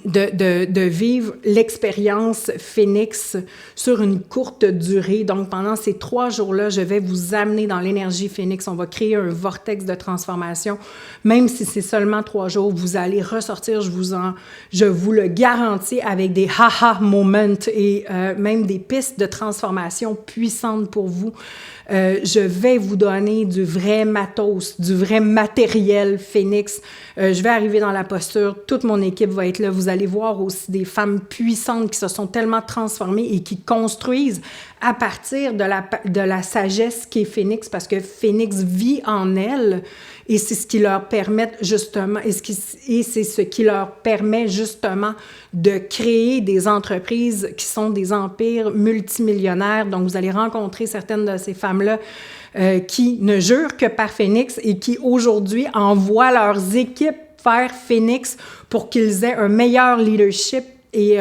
de vivre l'expérience Phoenix sur une courte durée. Donc, pendant ces 3 jours-là, je vais vous amener dans l'énergie Phoenix. On va créer un vortex de transformation. Même si c'est seulement 3 jours, vous allez ressortir, je vous le garantis, avec des ha-ha moments et même des pistes de transformation puissantes pour vous. Je vais vous donner du vrai matos, du vrai matériel Phoenix. Je vais arriver dans la posture, toute mon équipe va être là, vous vous allez voir aussi des femmes puissantes qui se sont tellement transformées et qui construisent à partir de la sagesse qu'est Phénix, parce que Phénix vit en elle et c'est ce qui leur permet justement, et c'est ce qui leur permet justement de créer des entreprises qui sont des empires multimillionnaires. Donc, vous allez rencontrer certaines de ces femmes-là qui ne jurent que par Phénix et qui aujourd'hui envoient leurs équipes vers Phénix pour qu'ils aient un meilleur leadership et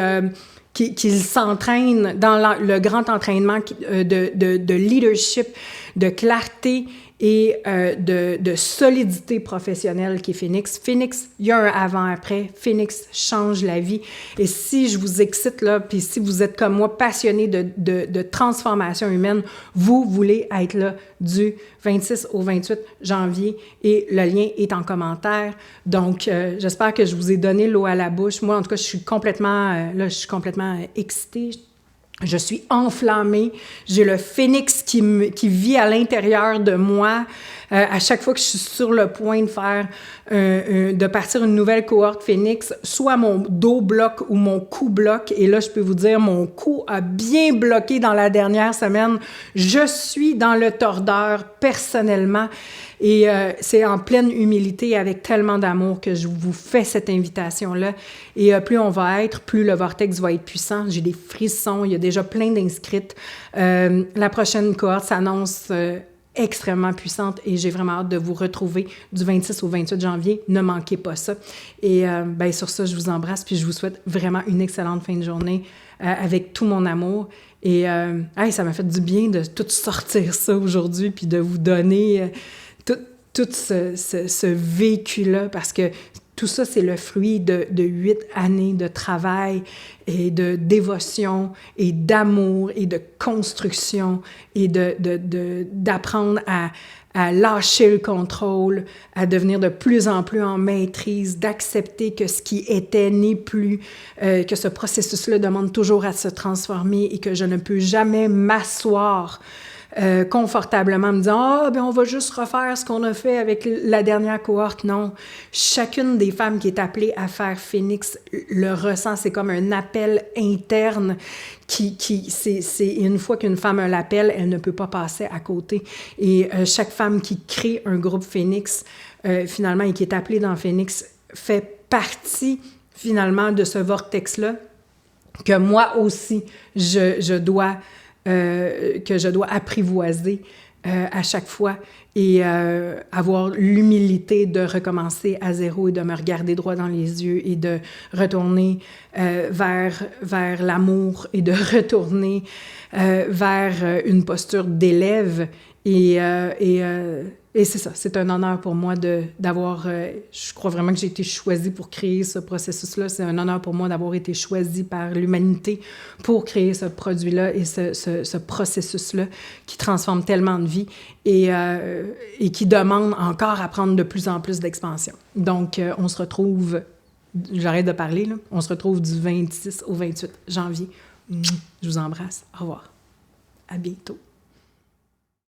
qu'ils s'entraînent dans le grand entraînement de leadership, de clarté et de solidité professionnelle qui est Phénix. Phénix, il y a un avant-après. Phénix change la vie. Et si je vous excite là, puis si vous êtes comme moi passionné de transformation humaine, vous voulez être là du 26 au 28 janvier et le lien est en commentaire. Donc, j'espère que je vous ai donné l'eau à la bouche. Moi, en tout cas, je suis complètement excitée. Je suis enflammée. J'ai le phénix qui vit à l'intérieur de moi. À chaque fois que je suis sur le point de faire, de partir une nouvelle cohorte phénix, soit mon dos bloque ou mon cou bloque. Et là, je peux vous dire, mon cou a bien bloqué dans la dernière semaine. Je suis dans le tordeur personnellement. Et c'est en pleine humilité, avec tellement d'amour que je vous fais cette invitation-là. Et plus on va être, plus le vortex va être puissant. J'ai des frissons, il y a déjà plein d'inscrites. La prochaine cohorte s'annonce extrêmement puissante et j'ai vraiment hâte de vous retrouver du 26 au 28 janvier. Ne manquez pas ça. Et sur ça, je vous embrasse puis je vous souhaite vraiment une excellente fin de journée avec tout mon amour. Et ça m'a fait du bien de tout sortir ça aujourd'hui puis de vous donner tout ce vécu-là, parce que tout ça, c'est le fruit de 8 années de travail et de dévotion et d'amour et de construction et d'apprendre à lâcher le contrôle, à devenir de plus en plus en maîtrise, d'accepter que ce qui était n'est plus, que ce processus-là demande toujours à se transformer et que je ne peux jamais m'asseoir confortablement, me disant on va juste refaire ce qu'on a fait avec la dernière cohorte. Non, chacune des femmes qui est appelée à faire Phénix le ressent. C'est comme un appel interne c'est une fois qu'une femme a l'appel, elle ne peut pas passer à côté. Et chaque femme qui crée un groupe Phénix, finalement, et qui est appelée dans Phénix, fait partie, finalement, de ce vortex-là que moi aussi, je dois apprivoiser à chaque fois et avoir l'humilité de recommencer à zéro et de me regarder droit dans les yeux et de retourner vers l'amour et de retourner vers une posture d'élève et c'est ça, c'est un honneur pour moi d'avoir, je crois vraiment que j'ai été choisie pour créer ce processus-là. C'est un honneur pour moi d'avoir été choisie par l'humanité pour créer ce produit-là et ce processus-là qui transforme tellement de vies et qui demande encore à prendre de plus en plus d'expansion. Donc, on se retrouve, j'arrête de parler, là, on se retrouve du 26 au 28 janvier. Je vous embrasse. Au revoir. À bientôt.